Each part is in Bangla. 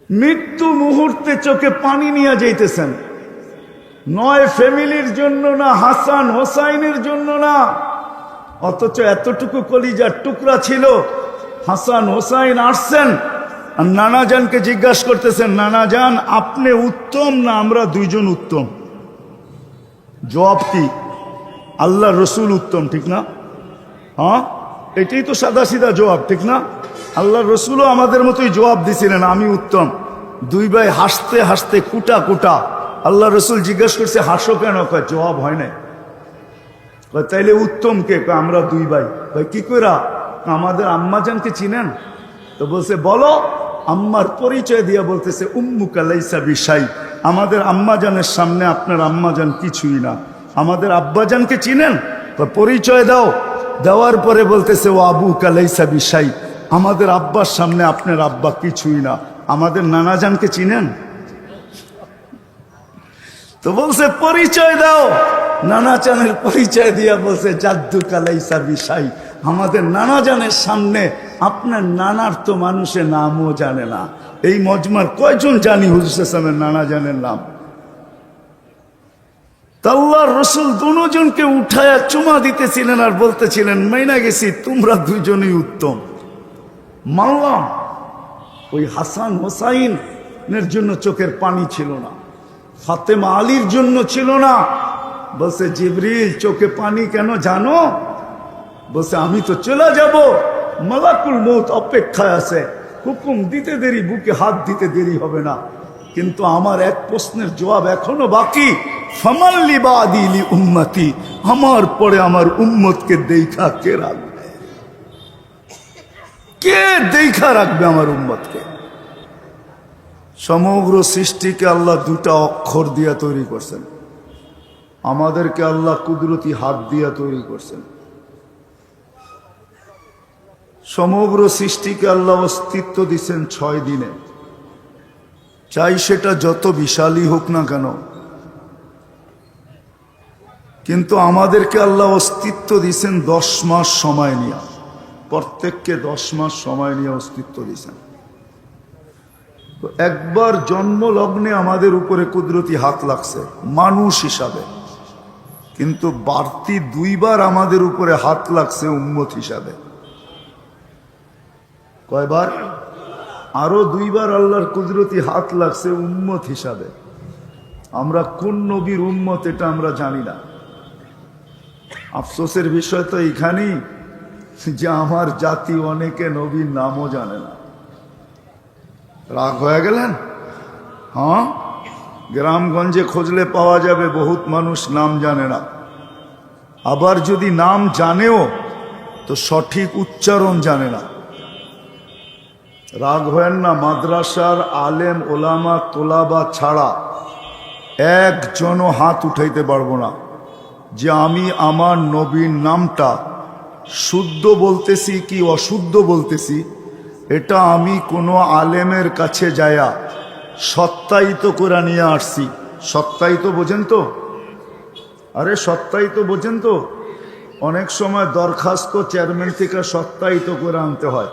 মৃত্যু মুহূর্তে চোখে পানি নিয়ে যাইতেছেন, নয় ফ্যামিলির জন্য না, হাসান হোসাইনের জন্য না, অথচ এতটুকু কলিজার টুকরা ছিল। হাসান হোসাইন আসছেন আর নানাজানকে জিজ্ঞাসা করতেছেন, নানাজান আপনি উত্তম না আমরা দুইজন উত্তম? জবাব কি? আল্লাহ রসুল উত্তম, ঠিক না? হ্যাঁ, এটাই তো সাদা সিধা জবাব, ঠিক না? আল্লাহ রসুলও আমাদের মতোই জবাব দিছিলেন, আমি উত্তম। দুই ভাই হাসতে হাসতে কুটা কুটা। আল্লাহ রসুল জিজ্ঞেস করছে, হাসো কেন? কয় জবাব হয় নাই। তাইলে উত্তম কে? আমরা দুই ভাই। ভাই কি কইরা? আমাদের আম্মাজানকে চিনেন? তো বলছে বলো। আম্মার পরিচয় দিয়া বলতেছে, উম্মুকা লাইসা বিশাই, আমাদের আম্মাজানের সামনে আপনার আম্মাজান কিছুই না। আমাদের আব্বাজানকে চিনেন? তো পরিচয় দাও। দেওয়ার পরে বলতেছে, ও আবুকা লাইসা বিশাই, আমাদের আব্বার সামনে আপনার আব্বা কিছুই না। আমাদের নানাজানকে চিনেন? তো বলছে পরিচয় দাও। নানাজানের পরিচয় দিয়া বলছে, জাদ্দু কালাইসা বিশাই, আমাদের নানাজানের সামনে আপনার নানার তো মানুষের নামও জানে না। এই মজমার কয়জন জানি হুজুর সাহেবের নানাজানের নাম? আল্লাহর রসুল দুজনকে উঠায়া চুমা দিতেছিলেন আর বলতেছিলেন, মাইনা গেছি তোমরা দুইজনই উত্তম। মানলাম ওই হাসান হোসাইনের জন্য চোখের পানি ছিল না, ফাতেমা আলীর জন্য ছিল না। বলছে, জিবরিল চোখে পানি কেন জানো? বলছে, আমি তো চলে যাব, মালাকুল মউত অপেক্ষায় আছে, হুকুম দিতে দেরি, বুকে হাত দিতে দেরি হবে না। কিন্তু আমার এক প্রশ্নের জবাব এখনো বাকি, ফামাল্লি বাদিলি উম্মতি, আমার পরে আমার উম্মতকে দেখা কে রাখবে? কে দেখা রাখবে আমার উম্মতকে? সমগ্র সৃষ্টিকে আল্লাহ দুটা অক্ষর দিয়া তৈরি করছেন, আমাদেরকে আল্লাহ কুদরতি হাত দিয়া তৈরি করছেন। সমগ্র সৃষ্টিকে আল্লাহ অস্তিত্ব দিচ্ছেন 6 দিনে, চাই সেটা যত বিশালই হোক না কেন। কিন্তু আমাদেরকে আল্লাহ অস্তিত্ব দিচ্ছেন 10 মাস সময় নিয়ে, প্রত্যেককে 10 মাস সময় নিয়ে অস্তিত্ব দিচ্ছেন। তো একবার জন্ম লগ্নে আমাদের উপরে কুদরতি হাত লাগছে মানুষ হিসাবে, কিন্তু বাড়তি 2 বার আমাদের উপরে হাত লাগছে উম্মত হিসাবে। কয়বার? আরো 2 বার আল্লাহর কুদরতি হাত লাগছে উম্মত হিসাবে। আমরা কোন নবীর উম্মত এটা আমরা জানি না। আফসোসের বিষয় তো এখানেই যে আমার জাতি অনেকে নবীর নামও জানে না। রাগ হয়ে গেলেন? হ্যাঁ, গ্রামগঞ্জে খুঁজলে পাওয়া যাবে বহুত মানুষ নাম জানে না। আবার যদি নাম জানেও তো সঠিক উচ্চারণ জানে না। রাগ হয় না, মাদ্রাসার আলেম ওলামা তোলাবা ছাড়া একজনও হাত উঠাইতে পারবো না যে আমি আমার নবীর নামটা শুদ্ধ বলতেছি কি অশুদ্ধ বলতেছি, এটা আমি কোনো আলেমের কাছে যায়া সত্যায়িত করে নিয়ে আসছি। সত্যায়িত বোঝেন তো? আরে সত্যায়িত বোঝেন তো? অনেক সময় দরখাস্ত চেয়ারম্যান থেকে সত্যায়িত করে আনতে হয়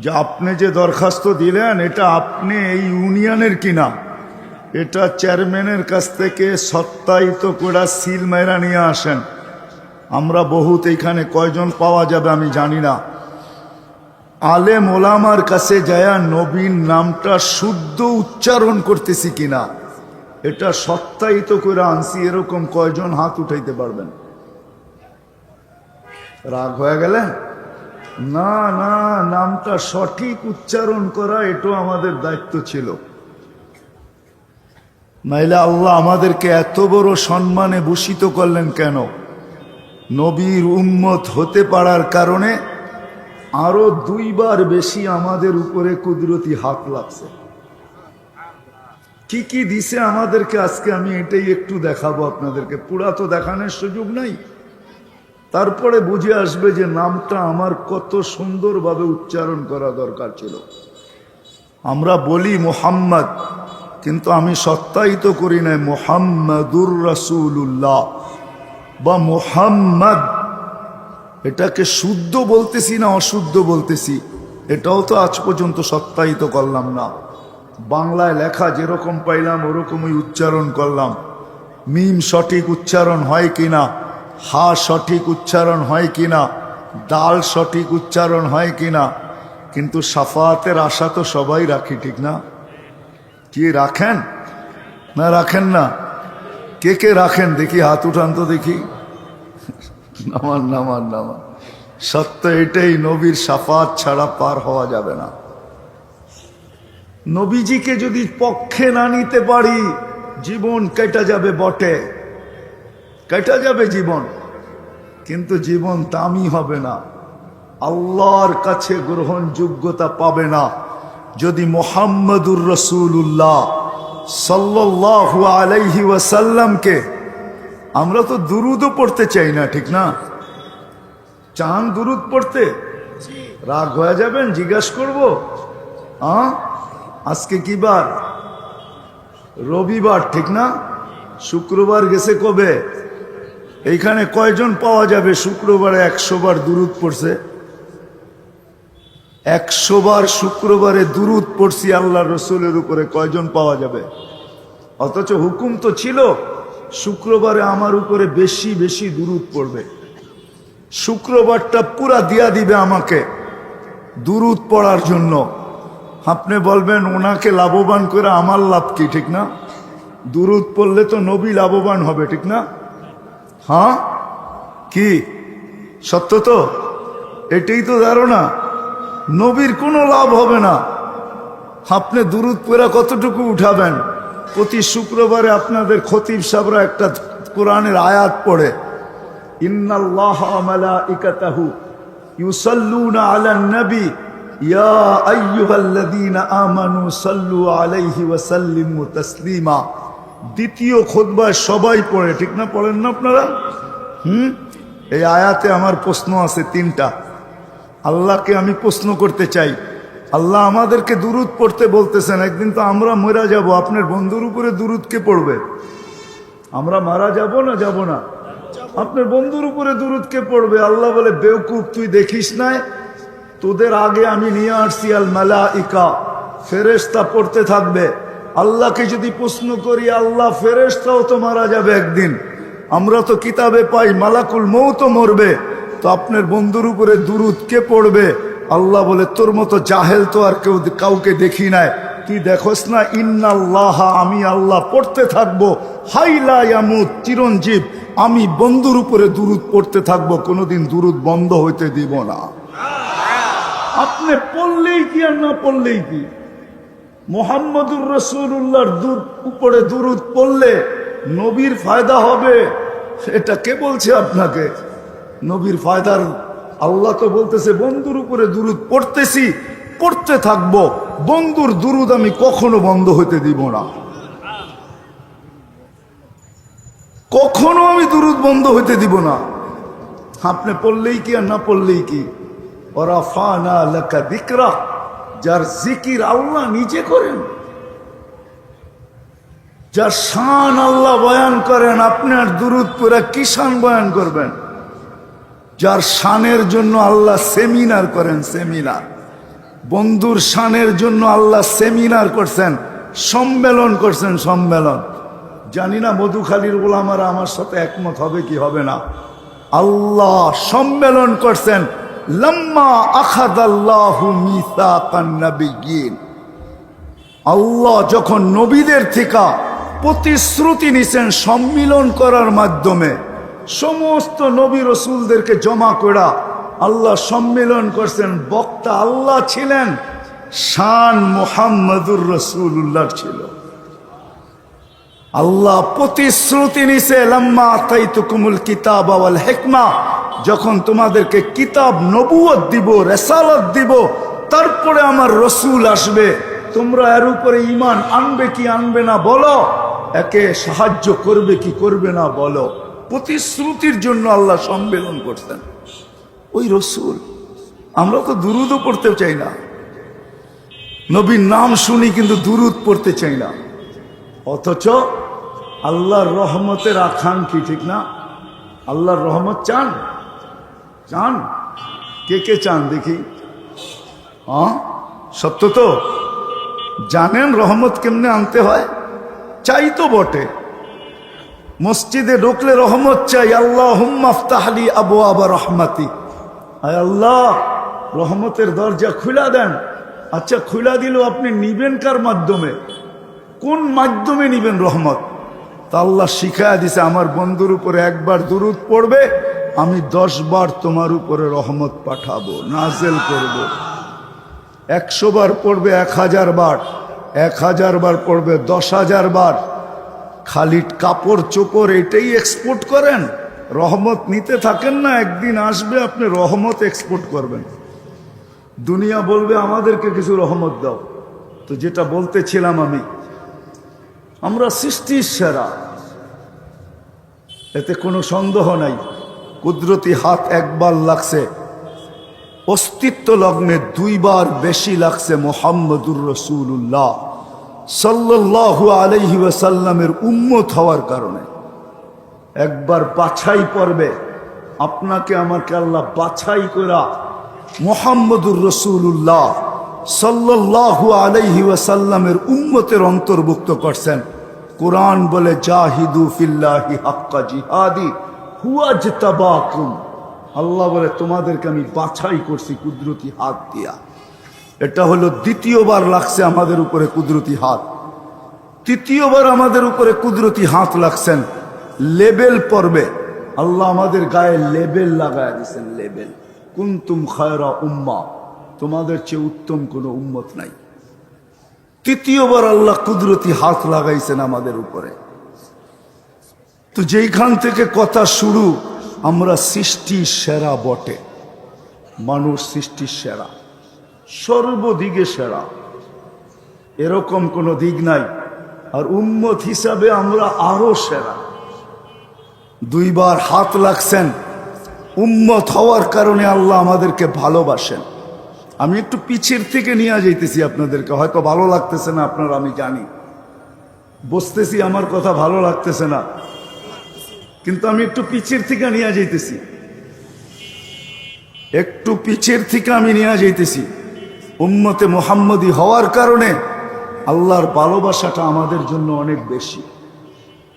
যে আপনি যে দরখাস্ত দিলেন এটা আপনি এই ইউনিয়নের কিনা, এটা চেয়ারম্যানের কাছ থেকে সত্যায়িত করে সিল মেরা নিয়ে আসেন। আমরা বহুত, এখানে কয়জন পাওয়া যাবে আমি জানি না, আলেম ওলামার কাছে যায়া নবীর নামটা শুদ্ধ উচ্চারণ করতেছি কিনা এটা সত্যায়িত করে আনছি, এরকম কয়জন হাত উঠাইতে পারবেন? রাগ হয়ে গেলে? না না, নামটা সঠিক উচ্চারণ করা এটাও আমাদের দায়িত্ব ছিল। নাইলে আল্লাহ আমাদেরকে এত বড় সম্মানে ভূষিত করলেন কেন? নবীর উম্মত হতে পারার কারণে আরো 2 বার বেশি আমাদের উপরে কুদরতি হাত লাগছে। কি কি দিছে আমাদেরকে আজকে আমি এটাই একটু দেখাবো আপনাদেরকে, পুরা তো দেখানোর সুযোগ নাই। তারপরে বুঝে আসবে যে নামটা আমার কত সুন্দরভাবে উচ্চারণ করা দরকার ছিল। আমরা বলি মুহাম্মদ, কিন্তু আমি সত্যায়িত করি না মুহাম্মাদুর রাসূলুল্লাহ বা মুহাম্মদ। এটাকে শুদ্ধ বলতেছি না অশুদ্ধ বলতেছি, এটাও তো আজ পর্যন্ত সত্যায়িত করলাম না। বাংলায় লেখা যেরকম পাইলাম ওরকমই উচ্চারণ করলাম। মিম সঠিক উচ্চারণ হয় কিনা, হা সঠিক উচ্চারণ হয় কিনা, দাল সঠিক উচ্চারণ হয় কিনা, কিন্তু সাফাতের আশা তো সবাই রাখি, ঠিক না? কি রাখেন না রাখেন না? কে কে রাখেন দেখি, হাত উঠান তো দেখি। নামান নামান নামান। সত্য এটাই, নবীর সাফাত ছাড়া পার হওয়া যাবে না। নবীজিকে যদি পক্ষে না নিতে পারি, জীবন কেটে যাবে বটে, কেটে যাবে জীবন, কিন্তু জীবন দামি হবে না, আল্লাহর কাছে গ্রহণযোগ্যতা পাবে না। যদি মুহাম্মদুর রাসূলুল্লাহ সাল্লাল্লাহু আলাইহি ওয়াসাল্লামকে, আমরা তো দুরুদও পড়তে চাই না, ঠিক না? চান দুরুদ পড়তে? রাগ হয়ে যাবেন, জিজ্ঞাসা করবো। আজকে কি বার? রবিবার, ঠিক না? শুক্রবার গেছে কবে? এইখানে কয়জন পাওয়া যাবে শুক্রবারে 100 বার দুরুদ পড়ছে? 100 বার শুক্রবারে দুরুদ পড়ছি আল্লাহ রসুলের উপরে, কয়জন পাওয়া যাবে? অথচ হুকুম তো ছিল শুক্রবারে আমার উপরে বেশি বেশি দুরুদ পড়বে। শুক্রবারটা পুরা দিয়া দিবে আমাকে দুরুদ পড়ার জন্য। আপনি বলবেন ওনাকে লাভবান করে আমার লাভ কি, ঠিক না? দুরুদ পড়লে তো নবী লাভবান হবে, ঠিক না? হ্যাঁ, কি সত্য তো? এটাই তো ধারণা। নবীর কোনো লাভ হবে না। আপনি দুরুদ পড়া কতটুকু উঠাবেন? প্রতি শুক্রবারে আপনাদের খতিব সাহেবরা একটা কোরআনের আয়াত পড়ে, ইন্নাল্লাহা ওয়া মালাইকাতাহু ইউসাল্লুনা আলান নবী ইয়া আইয়ুহাল্লাযীনা আমানু সাল্লু আলাইহি ওয়া সাল্লিমু তাসলিমা। দ্বিতীয় খুতবায় সবাই পড়ে, ঠিক না? পড়েন না আপনারা? এই আয়াতে আমার প্রশ্ন আছে 3টা। আল্লাহকে আমি প্রশ্ন করতে চাই, আল্লাহ আমাদেরকে দুরুদ পড়তে বলতেছেন, একদিন তো আমরা মরা যাব, আপনার বন্ধুর উপরে দুরুদ কে পড়বে? আমরা মারা যাব না যাব না? আপনার বন্ধুর উপরে দুরুদ কে পড়বে? আল্লাহ বলে, বেওকুফ, তুই দেখিস নাই তোদের আগে আমি নিয়ে আসছি আল মালাইকা, ফেরেশতা পড়তে থাকবে। আল্লাহকে যদি প্রশ্ন করি, আল্লাহ ফেরেশতাও তো মারা যাবে একদিন, আমরা তো কিতাবে পাই মালাকুল মউতও মরবে, তো আপনার বন্ধুর উপরে দুরুদ কে পড়বে? আল্লাহ বলে, তোর মতো জাহেল তো আর কাউকে দেখি নাই, তুই দেখোস না? ইন্নাল্লাহা, আমি আল্লাহ পড়তে থাকবো, হাইলা ইয়ামুত, চিরঞ্জীব, আমি বন্ধুর উপরে দুরুদ পড়তে থাকবো, কোনোদিন দুরুদ বন্ধ হইতে দিব না। আপনি পড়লেই কি আর না পড়লেই কি? মুহাম্মদুর রাসূলুল্লাহর উপরে দুরুদ পড়লে নবীর ফায়দা হবে, এটা কে বলছে আপনাকে? নবীর ফায়দার আল্লাহ তো বলতেছে, বন্ধুর উপরে দুরুদ পড়তেছি, পড়তে থাকবো, বন্ধুর দুরুদ আমি কখনো বন্ধ হইতে দিব না, কখনো আমি দুরুদ বন্ধ হইতে দিব না। আপনি পড়লেই কি আর না পড়লেই কি? ওয়ারাফানা লাকা যিকরা, যার জিকির আল্লাহ নিজে করেন, যার শান আল্লাহ বয়ান করেন, আপনার দুরুদ পড়ে কি শান বয়ান করবেন? যার শানের জন্য আল্লাহ সেমিনার করেন, সেমিনার, বন্ধুর শানের জন্য আল্লাহ সেমিনার করছেন, সম্মেলন করছেন, সম্মেলন। জানি না মধুখালীর ওলামারা আমার সাথে একমত হবে কি হবে না। আল্লাহ সম্মেলন করছেন, লাম্মা আখাযাল্লাহু মিসাকান নাবিয়্যিন, আল্লাহ যখন নবীদের থেকে প্রতিশ্রুতি নিছেন সম্মিলন করার মাধ্যমে, সমস্ত নবী রসুলদেরকে জমা করা আল্লাহ সম্মিলন করছেন। বক্তা আল্লাহ ছিলেন, শান মুহাম্মদুর রাসূলুল্লাহ ছিল। আল্লাহ প্রতিশ্রুতি নিছে, লাম্মা আতাইতুকুমুল কিতাবা ওয়াল হিকমা, যখন তোমাদেরকে কিতাব নবুয়ত দিব, রিসালাত দিব, তারপরে আমার রসুল আসবে, তোমরা এর উপরে ঈমান আনবে কি আনবে না বলো, একে সাহায্য করবে কি করবে না বলো। প্রতিশ্রুতির জন্য আল্লাহ সম্মেলন করছেন ওই রসুল। আমরা তো দুরুদও পড়তে চাই না, নবীর নাম শুনি কিন্তু দুরুদ পড়তে চাই না, অথচ আল্লাহর রহমতের আকাঙ্ক্ষী, ঠিক না? আল্লাহর রহমত চান? চান? কে কে চান দেখি? হ্যাঁ, সত্য তো? জানেন রহমত কেমনে আনতে হয়? চাই তো বটে, মসজিদে ঢুকলে রহমত চাই, আল্লাহুম্মা আফতাহলি আবওয়াবা রাহমাতি, আয় আল্লাহ রহমতের দরজা খুলা দেন। আচ্ছা খুলা দিল, আপনি নিবেন কার মাধ্যমে? কোন মাধ্যমে নিবেন রহমত? তা আল্লাহ শিখায়া দিছে, আমার বন্ধুর উপরে একবার দুরূদ পড়বে, আমি 10 বার তোমার উপরে রহমত পাঠাবো, নাজেল করব। 100 বার পড়বে 1000 বার, 1000 বার পড়বে 10,000 বার। খালি কাপড় চোপড় এটাই এক্সপোর্ট করেন, রহমত নিতে থাকেন না, একদিন আসবে আপনি রহমত এক্সপোর্ট করবেন। দুনিয়া বলবে আমাদেরকে কিছু রহমত দাও। তো যেটা বলতেছিলাম আমরা সৃষ্টির সেরা, এতে কোনো সন্দেহ নাই। কুদরতি হাত একবার লাগছে, অস্তিত্ব লগ্নে 2 বার বেশি লাগছে মুহাম্মদুর রাসূলুল্লাহ সাল্লাল্লাহু আলাইহি ওয়াসাল্লামের উম্মত হওয়ার কারণে। একবার বাছাই পড়বে, আপনাকে আমাকে আল্লাহ বাছাই করা মুহাম্মদুর রাসূলুল্লাহ সাল্লাল্লাহু আলাইহি ওয়াসাল্লামের উম্মতের অন্তর্ভুক্ত করছেন। কোরআন বলে জাহিদু ফিল্লাহি হাক্কা জিহাদি হুয়া ইজতাবাকুম, আল্লাহ বলে তোমাদেরকে আমি বাছাই করছি কুদরতি হাত দিয়া। এটা হলো দ্বিতীয়বার লাগছে আমাদের উপরে কুদরতি হাত, তৃতীয়বার আমাদের উপরে কুদরতি হাত লাগছেন। লেবেল পড়বে, আল্লাহ আমাদের গায়ে লেবেল লাগায় দিয়েছেন, লেবেল, কুনতুম খায়রা উম্মাহ, তোমাদের চেয়ে উত্তম কোনো উম্মত নাই। তৃতীয়বার আল্লাহ কুদরতি হাত লাগাইছেন আমাদের উপরে। তো যেইখান থেকে কথা শুরু, আমরা সৃষ্টির সেরা বটে, মানুষ সৃষ্টির সেরা, সর্বদিকে সেরা, এরকম কোনো দিক নাই। আর উম্মত হিসাবে আমরা আরো সেরা। 2 বার হাত লাগছেন, উম্মত হওয়ার কারণে আল্লাহ আমাদেরকে ভালোবাসেন। আমি একটু পিছের থেকে নিয়ে যাইতেছি আপনাদেরকে, হয়তো ভালো লাগতেছে না আপনার, আমি জানি, বসতেছি আমার কথা ভালো লাগতেছে না, কিন্তু আমি একটু পিছের থেকে নিয়ে যাইতেছি, একটু পিছের থেকে আমি নিয়ে যাইতেছি। উম্মতে মুহাম্মদী হওয়ার কারণে আল্লাহর ভালোবাসাটা আমাদের জন্য অনেক বেশি,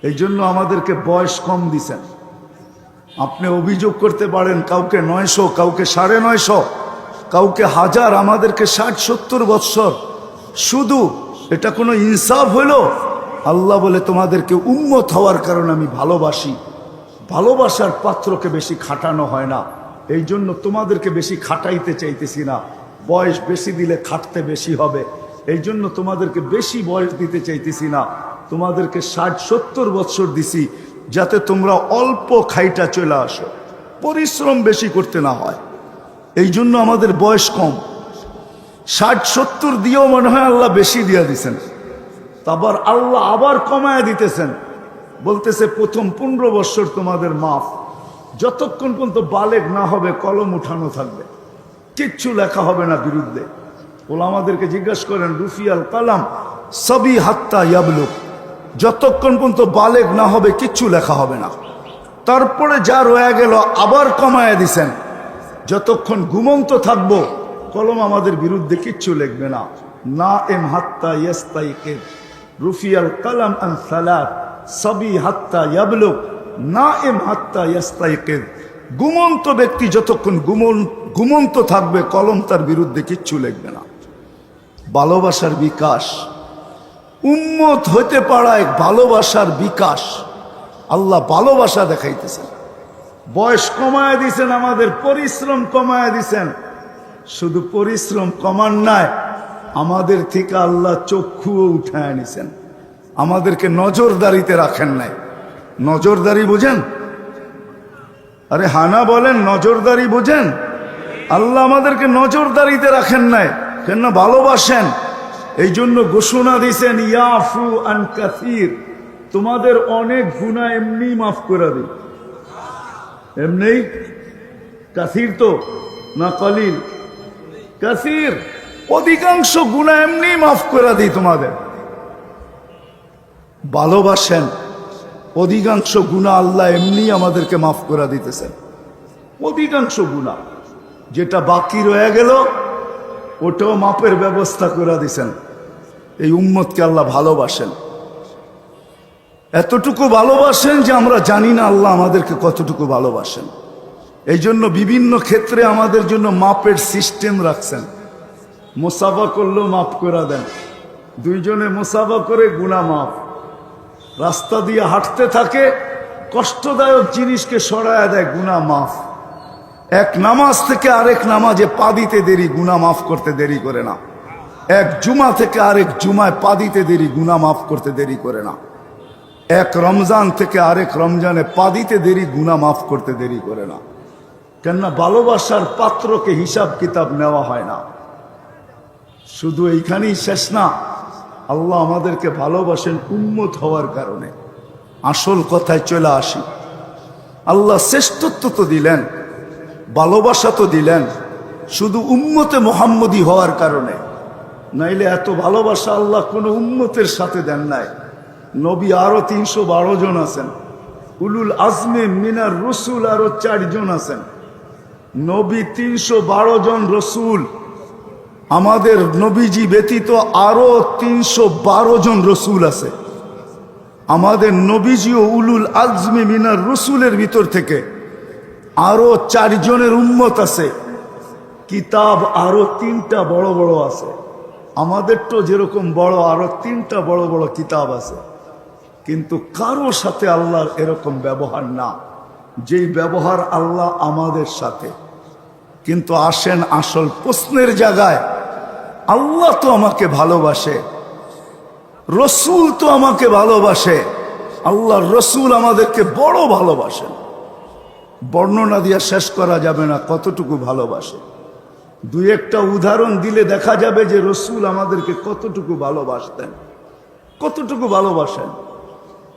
এই জন্য আমাদেরকে বয়স কম দিছেন। আপনি অভিযোগ করতে পারেন কাউকে 900, কাউকে 950, কাউকে 1000, আমাদেরকে 60-70 বৎসর। শুধু এটা কোনো ইনসাফ হলো? আল্লাহ বলে তোমাদেরকে উম্মত হওয়ার কারণে আমি ভালোবাসি। ভালোবাসার পাত্রকে বেশি খাটানো হয় না, এই জন্য তোমাদেরকে বেশি খাটাইতে চাইতেছি না। বয়স বেশি দিলে খাটতে বেশি হবে, এই জন্য তোমাদেরকে বেশি বয়স দিতে চাইতেছি না। তোমাদেরকে 60-70 বৎসর দিছি, যাতে তোমরা অল্প খাইটা চলে আসো, পরিশ্রম বেশি করতে না হয়, এই জন্য আমাদের বয়স কম। 60-70 দিয়েও মনে হয় আল্লাহ বেশি দিয়ে দিছেন। তারপর আল্লাহ আবার কমায় দিতেছেন, বলতেছে প্রথম 15 বৎসর তোমাদের মাফ, যতক্ষণ পর্যন্ত বালেগ না হবে কলম উঠানো থাকবে, কিচ্ছু লেখা হবে না বিরুদ্ধে। ওলামাদেরকে জিজ্ঞাসা করেন, রুফিয়াল কালাম সবই হাত্তা ইয়াবলুক, যতক্ষণ পর্যন্ত বালেগ না হবে কিচ্ছু লেখা হবে না। তারপরে যা রয়ে গেল আবার কমায় দিছেন, যতক্ষণ ঘুমন্ত থাকবো কলম আমাদের বিরুদ্ধে কিচ্ছু লিখবে না। না এম হাত্তা ইয়াস্তাইকিদ, রুফিয়াল কালাম আন সালাত সবই হাত্তা ইয়াবলুক, না এম হাত্তা ইয়াস্তাইকিদ, ঘুমন্ত ব্যক্তি যতক্ষণ ঘুমন্ত থাকবে কলম তার বিরুদ্ধে কিচ্ছু লিখবে না। ভালোবাসার বিকাশ, উম্মত হতে পারায় ভালোবাসার বিকাশ। আল্লাহ ভালোবাসা দেখাইতেছেন, বয়স কমায় দিছেন, আমাদের পরিশ্রম কমায় দিছেন। শুধু পরিশ্রম কমান নাই, আমাদের থেকে আল্লাহ চক্ষুও উঠায় নিছেন, আমাদেরকে নজরদারিতে রাখেন নাই। নজরদারি বুঝেন? আরে হানা বলেন, নজরদারি বুঝেন? আল্লাহ আমাদেরকে নজরদারিতে রাখেন নাই, কেন? ভালোবাসেন, এই জন্য ঘোষণা দিছেন ইয়াফু আন কাসীর, তোমাদের অনেক গুনাহ এমনি মাফ করে দিই। এমনি কাসীর তো না কলিল, কাসীর, অধিকাংশ গুনাহ এমনি মাফ করে দিই তোমাদের। ভালোবাসেন, অধিকাংশ গুনাহ আল্লাহ এমনি আমাদেরকে মাফ করে দিতেছেন। অধিকাংশ গুনাহ, যেটা বাকি রয়ে গেল ওটাও মাপের ব্যবস্থা করে দিছেন। এই উম্মতকে আল্লাহ ভালোবাসেন, এতটুকু ভালোবাসেন যে আমরা জানি না আল্লাহ আমাদেরকে কতটুকু ভালোবাসেন। এই জন্য বিভিন্ন ক্ষেত্রে আমাদের জন্য মাপের সিস্টেম রাখছেন। মুসাফা করলেও মাফ করে দেন, দুইজনে মুসাফা করে গুনাহ মাফ। রাস্তা দিয়ে হাঁটতে থাকে, কষ্টদায়ক জিনিসকে সরায়া দেয়, গুনাহ মাফ। এক নামাজ থেকে আরেক নামাজে পা দিতে দেরি, গুনাহ মাফ করতে দেরি করে না। এক জুমা থেকে আরেক জুমায় পা দিতে দেরি, গুনাহ মাফ করতে দেরি করে না। এক রমজান থেকে আরেক রমজানে পা দিতে দেরি, গুনাহ মাফ করতে দেরি করে না। কেননা ভালোবাসার পাত্রকে হিসাব কিতাব নেওয়া হয় না। শুধু এইখানেই শেষ না, আল্লাহ আমাদেরকে ভালোবাসেন উম্মত হওয়ার কারণে। আসল কথায় চলে আসি, আল্লাহ শ্রেষ্ঠত্ব তো দিলেন, ভালোবাসা তো দিলেন শুধু উম্মতে মুহাম্মদী হওয়ার কারণে। নাইলে এত ভালোবাসা আল্লাহ কোনো উম্মতের সাথে দেন নাই। নবী আরো 312 জন আছেন, উলুল আজমে মিনার রসুল আরো 4 জন আছেন। নবী 312 জন রসুল, আমাদের নবীজি ব্যতীত আরো 312 জন রসুল আছে। আমাদের নবীজিও উলুল আজমে মিনার রসুলের ভিতর থেকে আরো 4 জনের উম্মত আছে। কিতাব আরো 3টা বড় বড় আছে। আমাদের তো যেরকম বড় আরো 3টা বড় বড় কিতাব আছে, কিন্তু কারো সাথে আল্লাহর এরকম ব্যবহার না যেই ব্যবহার আল্লাহ আমাদের সাথে। কিন্তু আসেন আসল প্রশ্নের জায়গায়, আল্লাহ তো আমাকে ভালোবাসে, রসুল তো আমাকে ভালোবাসে, আল্লাহর রসুল আমাদেরকে বড় ভালোবাসেন। বর্ণনা দিয়ে শেষ করা যাবে না কতটুকু ভালোবাসে। দুই একটা উদাহরণ দিলে দেখা যাবে যে রসুল আমাদেরকে কতটুকু ভালোবাসতেন, কতটুকু ভালোবাসেন।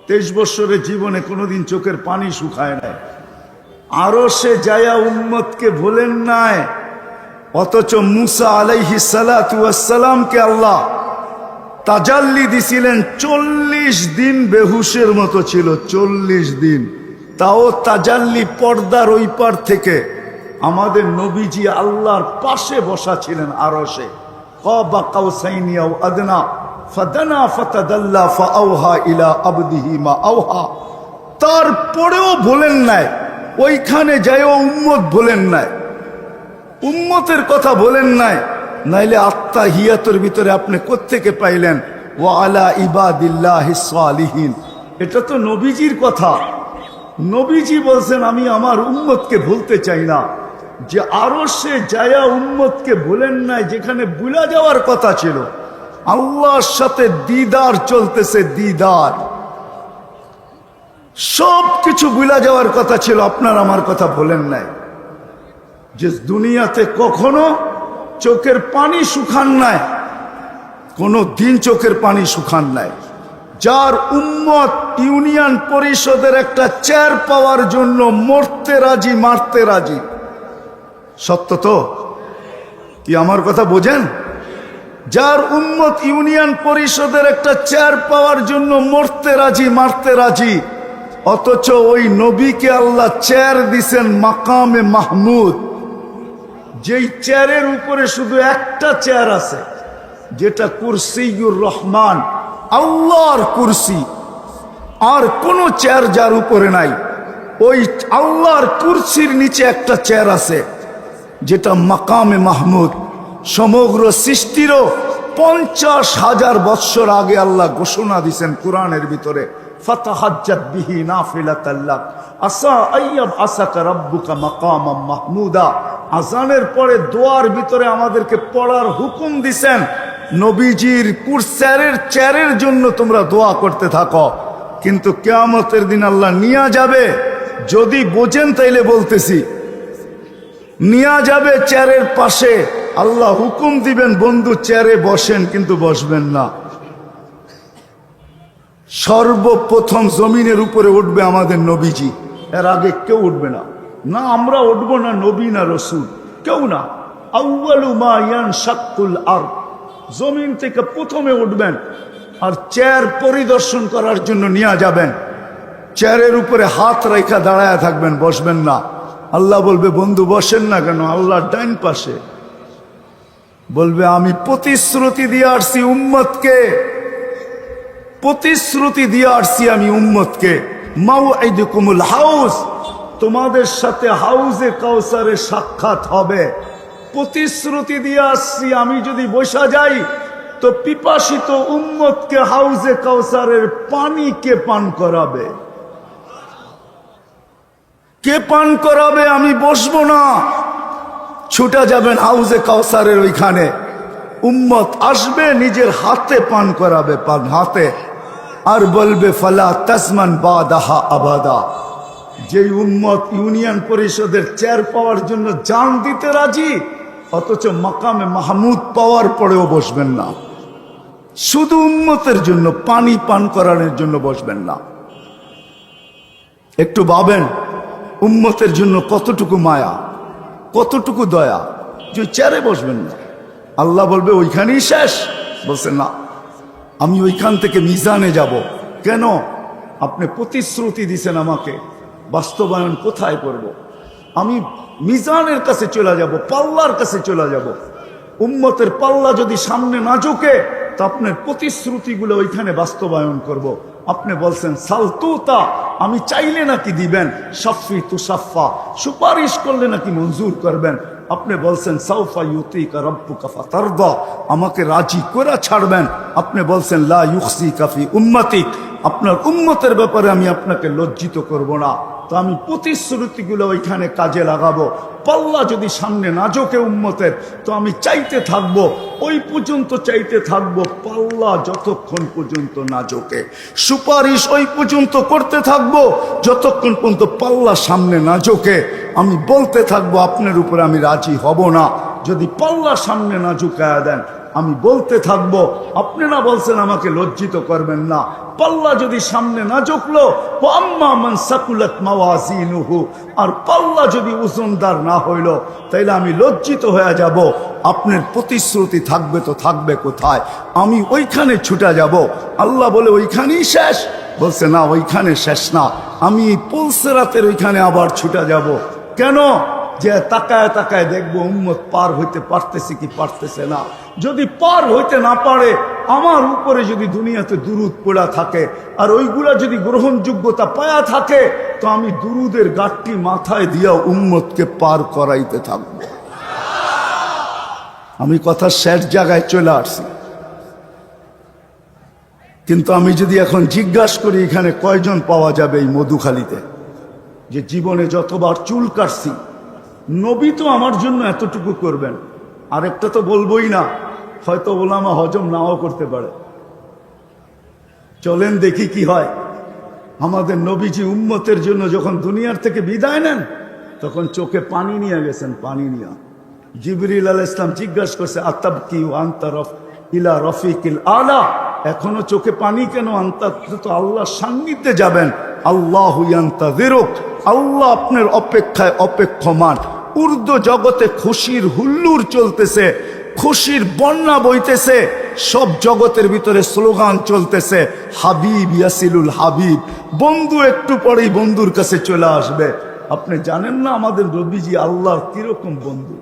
23 বছরের জীবনে কোনোদিন চোখের পানি শুকায় নাই, আরো সে যায়া উম্মতকে ভোলেন নাই। অথচ মুসা আলাইহিস সালাতু ওয়াস সালামকে আল্লাহ তাজাল্লি দিছিলেন, 40 দিন বেহুশের মতো ছিল, 40 দিন। তাও তাজাল্লি পর্দার ওই পার থেকে আমাদের নবীজি আল্লাহর পাশে বসা ছিলেন আরশে। কাবা কাউসাইনি আও আদনা ফাদানা ফাতাদাল্লা ফাআওহা ইলা আবদিহি মা আওহা। তারপরেও বলেন নাই, ওইখানে যাইও উম্মত বলেন নাই, উম্মতের কথা বলেন নাই। নাইলে আত্তাহিয়াতের ভিতরে আপনি কোত্থেকে পাইলেন ওয়া আলা ইবাদিল্লাহিস সালিহিন? এটা তো নবীজির কথা। নবীজি বলছেন আমি আমার উম্মতকে ভুলতে চাই না। যে আরো সে যায়া উম্মতকে ভুলেন নাই, যেখানে ভুলা যাওয়ার কথা ছিল। আল্লাহর সাথে দিদার চলতেছে, দিদার, সব কিছু ভুলা যাওয়ার কথা ছিল, আপনার আমার কথা বলেন নাই। যে দুনিয়াতে কখনো চোখের পানি শুকান নাই, কোনো দিন চোখের পানি শুকান নাই। যার উম্মত ইউনিয়ন পরিষদের একটা চেয়ার পাওয়ার জন্য মরতে রাজি, মারতে রাজি। সত্য তো? কি আমার কথা বোঝেন? যার উম্মত ইউনিয়ন পরিষদের একটা চেয়ার পাওয়ার জন্য মরতে রাজি, মারতে রাজি, অথচ ওই নবীকে আল্লাহ চেয়ার দিছেন মাকামে মাহমুদ। যেই চেয়ারের উপরে শুধু একটা চেয়ার আছে, যেটা কুরসিউর রহমান, আল্লাহর কুরসি। আর কোনো চেয়ার যার উপরে নাই। ওই আল্লাহর কুরসির নিচে একটা চেয়ার আছে, যেটা মাকামে মাহমুদ। সমগ্র সৃষ্টিরও 50,000 বৎসর আগে আল্লাহ ঘোষণা দিয়েছেন কোরআনের ভিতরে, ফাতাহাজ্জাত বিহি নাফিলাতাল লাক আসা আইয়াব আসাকা রাব্বুকা মাকামাম মাহমুদা। আজানের পরে দোয়ার ভিতরে আমাদেরকে পড়ার হুকুম দিছেন, নবীজির কুরসির চেয়ারের জন্য তোমরা দোয়া করতে থাকো। কিন্তু কিয়ামতের দিন আল্লাহ নিয়ে যাবে, যদি বোঝেন তাইলে বলতেছি, নিয়ে যাবে চেয়ারের পাশে, আল্লাহ হুকুম দিবেন বন্ধু চেয়ারে বসেন, কিন্তু বসবেন না। সর্বপ্রথম জমিনের উপরে উঠবে আমাদের নবীজি, এর আগে কেউ উঠবে না। না আমরা উঠবো, না নবী, না রসুল, কেউ না। আউয়ালু মা ইয়ানশাক্কুল আরদ, জমিন থেকে প্রথমে উঠবেন আর চেয়ার পরিদর্শন করার জন্য নিয়ে যাবেন। চেয়ারের উপরে হাত রেখা দাঁড়ায় থাকবেন, বসবেন না। আল্লাহ বলবে বন্ধু বসেন না কেন? আল্লাহর ডাইন পাশে। বলবে আমি প্রতিশ্রুতি দিয়ে আসছি উম্মতকে, প্রতিশ্রুতি দিয়ে আসছি আমি উম্মতকে, মাউইদুকুমুল হাউস, তোমাদের সাথে হাউজে কাউসারে সাক্ষাৎ হবে। প্রতিশ্রুতি দিয়ে আসছি আমি যদি বসা যাই তো পিপাসিত উম্মতকে হাউজে কাউসারের পানি কে পান করাবে? কে পান করাবে? আমি বসবো না, ছুটা যাবেন হাউজে কাউসারের ওইখানে, উম্মত আসবে নিজের হাতে পান করাবে, পান হাতে, আর বলবে ফালা তাসমান বাদাহা আবাদা। যেই উম্মত ইউনিয়ন পরিষদের চেয়ার পাওয়ার জন্য জান দিতে রাজি, অথচ মাকামে মাহমুদ পাওয়ার পরেও বসবেন না, শুধু উম্মতের জন্য পানি পান করানোর জন্য বসবেন না। একটু ভাবেন উম্মতের জন্য কতটুকু মায়া, কতটুকু দয়া, যে চেয়ারে বসবেন না। আল্লাহ বলবে ওইখানেই শেষ, বলছেন না আমি ওইখান থেকে মিজানে যাব। কেন? আপনি প্রতিশ্রুতি দিছেন আমাকে, বাস্তবায়ন কোথায় করব? আমি মিজানের কাছে চলে যাব, পাল্লার কাছে চলে যাব। উম্মতের পাল্লা যদি সামনে না ঝুঁকে তা আপনার প্রতিশ্রুতিগুলো ওইখানে বাস্তবায়ন করব। আপনি বলছেন সালতুতা, আমি চাইলে নাকি দিবেন, সাফি তুসাফা, সুপারিশ করলে নাকি মঞ্জুর করবেন। আপনি বলছেন সাউফা ইউতিকা রাব্বুকা ফাতারদা, আমাকে রাজি করে ছাড়বেন। আপনি বলছেন লা ইউখসিকা ফি উম্মতিক, আপনার উম্মতের ব্যাপারে আমি আপনাকে লজ্জিত করব না। তো আমি প্রতিশ্রুতিগুলো ওইখানে কাজে লাগাবো। পাল্লা যদি সামনে না ঝোঁকে উম্মতের, তো আমি চাইতে থাকবো, ওই পর্যন্ত চাইতে থাকবো, পাল্লা যতক্ষণ পর্যন্ত না ঝোঁকে। সুপারিশ ওই পর্যন্ত করতে থাকবো যতক্ষণ পর্যন্ত পাল্লা সামনে না ঝোঁকে। আমি বলতে থাকবো আপনার উপরে আমি রাজি হব না, যদি পাল্লা সামনে না ঝুঁকায়া দেন। আমি বলতে থাকবো, আপনি না বলছেন আমাকে লজ্জিত করবেন না। পাল্লা যদি সামনে না ঝুঁকলো, আম্মা মান সাকুলাত মাওয়াজিনুহু, আর পাল্লা যদি ওজনদার না হইল, তাইলে আমি লজ্জিত হয়ে যাব। আপনার প্রতিশ্রুতি থাকবে তো থাকবে কোথায়? আমি ওইখানে ছুটে যাব। আল্লাহ বলে ওইখানেই শেষ, বলছে না ওইখানে শেষ না, আমি পুলসেরাতের ওইখানে আবার ছুটে যাব। কেন? যে তাকায় তাকায় দেখবো উম্মত পার হইতে পারতেছে কি পারতেছে না। যদি পার হইতে না পারে, আমার উপরে যদি দুনিয়াতে দুরুদ পড়া থাকে আর ওইগুলা যদি গ্রহণযোগ্যতা পায়া থাকে, তো আমি দুরুদের গাঁটটি মাথায় দিয়া উম্মতকে পার করাইতে থাকবো। আমি কথা শেষ জায়গায় চলে আসছি। কিন্তু আমি যদি এখন জিজ্ঞাসা করি এখানে কয়জন পাওয়া যাবে এই মধুখালীতে, যে জীবনে যতবার চুল কাটছি, নবী তো আমার জন্য এতটুকু করবেন, আরেকটা তো বলবোই না, হয়তো ওলামা হজম নাও করতে পারে। চলেন দেখি কি হয়। আমাদের নবীজি উম্মতের জন্য যখন দুনিয়ার থেকে বিদায় নেন, তখন চোখে পানি নিয়ে গেছেন, পানি নিয়ে। জিবরিল আলাইহিস সালাম জিজ্ঞাসা করছে আতাবকি আনতা ইলা রফিকিল আলা, এখনো চোখে পানি কেন? আনতা তো আল্লাহর সান্নিধ্যে যাবেন। আল্লাহু ইয়ান্তাযিরুক, আল্লাহ আপনার অপেক্ষায় অপেক্ষমান। উর্দু জগতে খুশির হুল্লুর চলতেছে, খুশির বন্যা বইতেছে, সব জগতের ভিতরে স্লোগান চলতেছে হাবিব ইয়াসিলুল হাবিব, বন্ধু একটু পরেই বন্ধুর কাছে চলে আসবে। আপনি জানেন না আমাদের নবীজি আল্লাহর কিরকম বন্ধু?